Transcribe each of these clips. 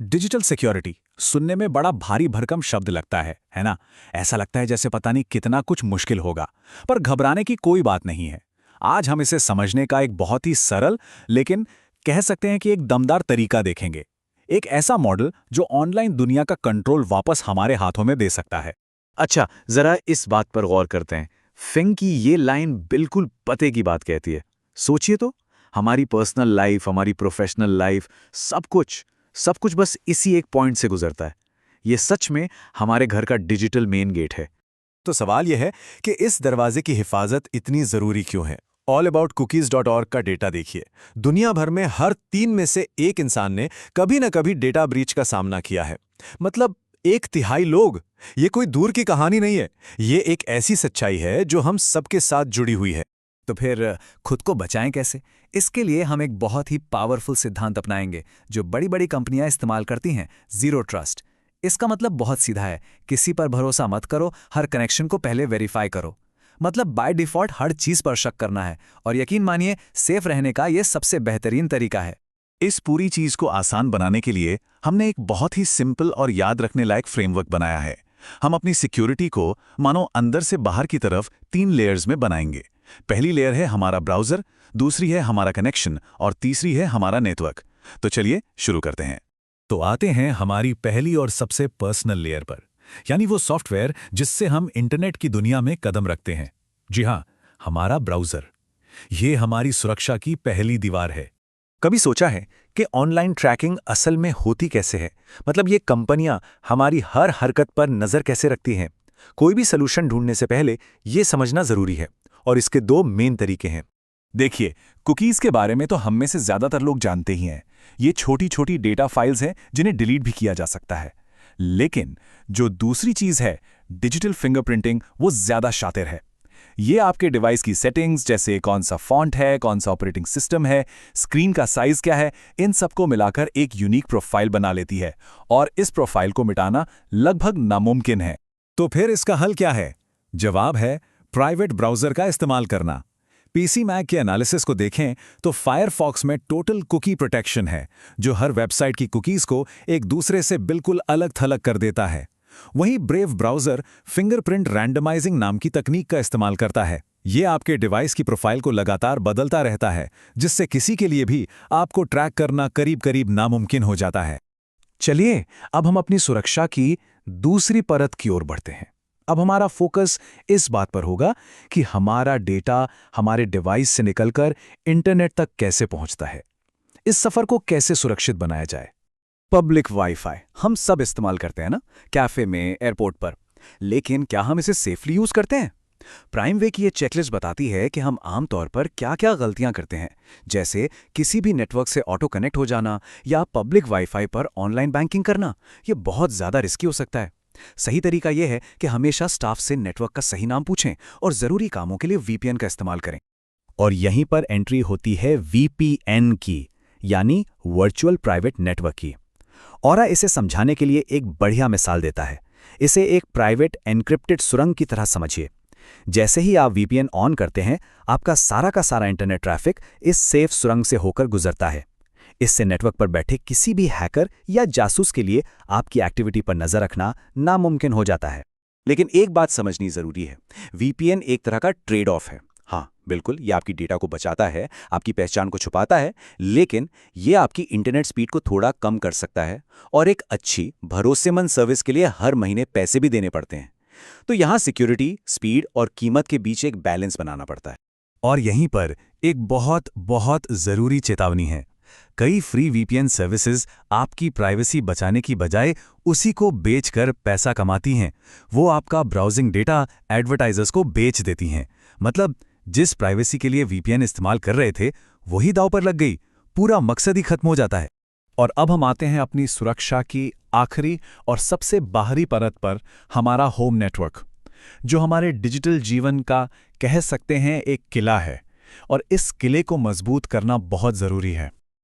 Digital security सुनने में बड़ा भारी भरकम शब्द लगता है ना। ऐसा लगता है जैसे पता नहीं कितना कुछ मुश्किल होगा। पर घबराने की कोई बात नहीं है। आज हम इसे समझने का एक बहुत ही सरल, लेकिन कह सकते हैं कि एक दमदार तरीका देखेंगे। एक ऐसा मॉडल जो ऑनलाइन दुनिया का कंट्रोल वापस हमारे हाथों में दे सकता है। अच्छा, जरा इस बात पर गौर करते हैं। फिंग की ये लाइन बिल्कुल पते की बात कहती है। सोचिए तो, हमारी पर्सनल लाइफ, हमारी प्रोफेशनल लाइफ, सब कुछ बस इसी एक पॉइंट से गुजरता है। ये सच में हमारे घर का डिजिटल मेन गेट है। तो सवाल यह है कि इस दरवाजे की हिफाजत इतनी ज़रूरी क्यों है। allaboutcookies.org का डेटा देखिए। दुनिया भर में हर 3 में से एक इंसान ने कभी न कभी डेटा ब्रीच का सामना किया है। मतलब 1/3 लोग। ये कोई दूर की कहानी नहीं है, ये एक ऐसी सच्चाई है जो हम सबके साथ जुड़ी हुई है। तो फिर खुद को बचाएं कैसे? इसके लिए हम एक बहुत ही पावरफुल सिद्धांत अपनाएंगे जो बड़ी बड़ी कंपनियां इस्तेमाल करती हैं, जीरो ट्रस्ट। इसका मतलब बहुत सीधा है, किसी पर भरोसा मत करो, हर कनेक्शन को पहले वेरीफाई करो। मतलब बाय डिफॉल्ट हर चीज पर शक करना है, और यकीन मानिए सेफ रहने का यह सबसे बेहतरीन तरीका है। इस पूरी चीज को आसान बनाने के लिए हमने एक बहुत ही सिंपल और याद रखने लायक फ्रेमवर्क बनाया है। हम अपनी सिक्योरिटी को मानो अंदर से बाहर की तरफ 3 लेयर्स में बनाएंगे। पहली लेयर है हमारा ब्राउज़र, दूसरी है हमारा कनेक्शन और तीसरी है हमारा नेटवर्क। तो चलिए शुरू करते हैं। तो आते हैं हमारी पहली और सबसे पर्सनल लेयर पर, यानी वो सॉफ्टवेयर जिससे हम इंटरनेट की दुनिया में कदम रखते हैं। जी हाँ, हमारा ब्राउज़र। ये हमारी सुरक्षा की पहली दीवार है। कभी सोचा है कि ऑनलाइन ट्रैकिंग असल में होती कैसे है? मतलब ये कंपनियां हमारी हर हरकत पर नज़र कैसे रखती हैं? कोई भी सलूशन ढूंढने से पहले ये समझना ज़रूरी है, और इसके 2 मेन तरीके हैं। देखिए, कुकीज़ के बारे में तो हम में से ज़्यादातर लोग जानते ही हैं। ये छोटी छोटी डेटा फाइल्स हैं जिन्हें डिलीट भी किया जा सकता है। लेकिन जो दूसरी चीज़ है, डिजिटल फिंगरप्रिंटिंग, वो ज़्यादा शातिर है। ये आपके डिवाइस की सेटिंग्स, जैसे कौन सा फॉन्ट है, कौन सा ऑपरेटिंग सिस्टम है, स्क्रीन का साइज क्या है, इन सबको मिलाकर एक यूनिक प्रोफाइल बना लेती है, और इस प्रोफाइल को मिटाना लगभग नामुमकिन है। तो फिर इसका हल क्या है? जवाब है प्राइवेट ब्राउज़र का इस्तेमाल करना। पीसी मैक के एनालिसिस को देखें तो फायरफॉक्स में टोटल कुकी प्रोटेक्शन है, जो हर वेबसाइट की कुकीज़ को एक दूसरे से बिल्कुल अलग थलग कर देता है। वहीं ब्रेव ब्राउज़र फिंगरप्रिंट रैंडमाइजिंग नाम की तकनीक का इस्तेमाल करता है। ये आपके डिवाइस की प्रोफाइल को लगातार बदलता रहता है, जिससे किसी के लिए भी आपको ट्रैक करना करीब करीब नामुमकिन हो जाता है। चलिए, अब हम अपनी सुरक्षा की दूसरी परत की ओर बढ़ते हैं। अब हमारा फोकस इस बात पर होगा कि हमारा डेटा हमारे डिवाइस से निकलकर इंटरनेट तक कैसे पहुंचता है। इस सफर को कैसे सुरक्षित बनाया जाए। पब्लिक वाईफाई हम सब इस्तेमाल करते हैं ना, कैफे में, एयरपोर्ट पर। लेकिन क्या हम इसे सेफली यूज करते हैं? प्राइम वे की ये चेकलिस्ट बताती है कि हम आमतौर पर क्या-क्या गलतियां करते हैं, जैसे किसी भी नेटवर्क से ऑटो कनेक्ट हो जाना या पब्लिक वाईफाई पर ऑनलाइन बैंकिंग करना। ये बहुत ज्यादा रिस्की हो सकता है। सही तरीका यह है कि हमेशा स्टाफ से नेटवर्क का सही नाम पूछें और जरूरी कामों के लिए वीपीएन का इस्तेमाल करें। और यहीं पर एंट्री होती है वीपीएन की, यानी वर्चुअल प्राइवेट नेटवर्क की। औरा इसे समझाने के लिए एक बढ़िया मिसाल देता है। इसे एक प्राइवेट एन्क्रिप्टेड सुरंग की तरह समझिए। जैसे ही आप वीपीएन ऑन करते हैं, आपका सारा का सारा इंटरनेट ट्रैफिक इस सेफ सुरंग से होकर गुजरता है। इससे नेटवर्क पर बैठे किसी भी हैकर या जासूस के लिए आपकी एक्टिविटी पर नजर रखना नामुमकिन हो जाता है। लेकिन एक बात समझनी जरूरी है, वीपीएन एक तरह का ट्रेड ऑफ है। हाँ बिल्कुल, ये आपकी डेटा को बचाता है, आपकी पहचान को छुपाता है, लेकिन ये आपकी इंटरनेट स्पीड को थोड़ा कम कर सकता है, और एक अच्छी भरोसेमंद सर्विस के लिए हर महीने पैसे भी देने पड़ते हैं। तो यहाँ सिक्योरिटी, स्पीड और कीमत के बीच एक बैलेंस बनाना पड़ता है। और यहीं पर एक बहुत बहुत जरूरी चेतावनी है। कई फ्री वीपीएन सर्विसेज आपकी प्राइवेसी बचाने की बजाय उसी को बेचकर पैसा कमाती हैं। वो आपका ब्राउजिंग डेटा एडवर्टाइजर्स को बेच देती हैं। मतलब जिस प्राइवेसी के लिए वीपीएन इस्तेमाल कर रहे थे, वही दांव पर लग गई, पूरा मकसद ही खत्म हो जाता है। और अब हम आते हैं अपनी सुरक्षा की आखिरी और सबसे बाहरी परत पर, हमारा होम नेटवर्क, जो हमारे डिजिटल जीवन का कह सकते हैं एक किला है। और इस किले को मजबूत करना बहुत जरूरी है।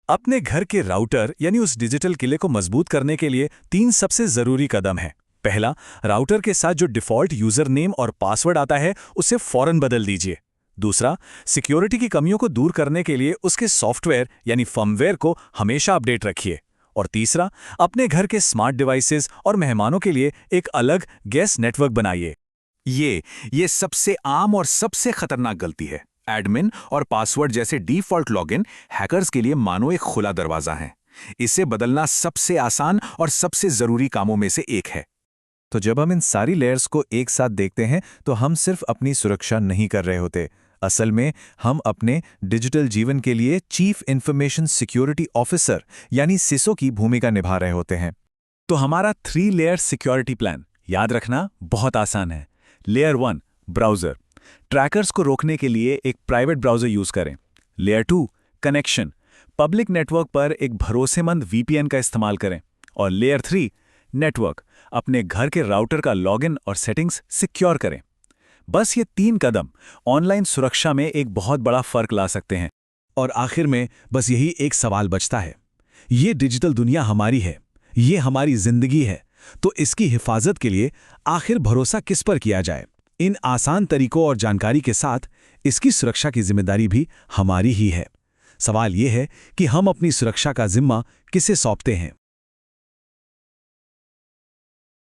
अपने घर के राउटर यानी उस डिजिटल किले को मजबूत करने के लिए 3 सबसे जरूरी कदम हैं। पहला, राउटर के साथ जो डिफॉल्ट यूजर नेम और पासवर्ड आता है उसे फौरन बदल दीजिए। दूसरा, सिक्योरिटी की कमियों को दूर करने के लिए उसके सॉफ्टवेयर यानी फर्मवेयर को हमेशा अपडेट रखिए। और तीसरा, अपने घर के स्मार्ट डिवाइसेस और मेहमानों के लिए एक अलग गेस्ट नेटवर्क बनाइए। ये सबसे आम और सबसे खतरनाक गलती है। एडमिन और पासवर्ड जैसे डिफ़ॉल्ट लॉगिन हैकर्स के लिए मानो एक खुला दरवाजा है। इसे बदलना सबसे आसान और सबसे ज़रूरी कामों में से एक है। तो जब हम इन सारी लेयर्स को एक साथ देखते हैं तो हम सिर्फ अपनी सुरक्षा नहीं कर रहे होते, असल में हम अपने डिजिटल जीवन के लिए चीफ इंफॉर्मेशन सिक्योरिटी ऑफिसर यानी सिसो की भूमिका निभा रहे होते हैं। तो हमारा 3 लेयर सिक्योरिटी प्लान याद रखना बहुत आसान है। लेयर 1 ब्राउज़र, ट्रैकर्स को रोकने के लिए एक प्राइवेट ब्राउज़र यूज़ करें। लेयर 2 कनेक्शन, पब्लिक नेटवर्क पर एक भरोसेमंद VPN का इस्तेमाल करें। और लेयर 3 नेटवर्क, अपने घर के राउटर का लॉगिन और सेटिंग्स सिक्योर करें। बस ये 3 कदम ऑनलाइन सुरक्षा में एक बहुत बड़ा फर्क ला सकते हैं। और आखिर में बस यही एक सवाल बचता है, ये डिजिटल दुनिया हमारी है, ये हमारी जिंदगी है, तो इसकी हिफाजत के लिए आखिर भरोसा किस पर किया जाए? इन आसान तरीकों और जानकारी के साथ इसकी सुरक्षा की जिम्मेदारी भी हमारी ही है। सवाल ये है कि हम अपनी सुरक्षा का जिम्मा किसे सौंपते हैं।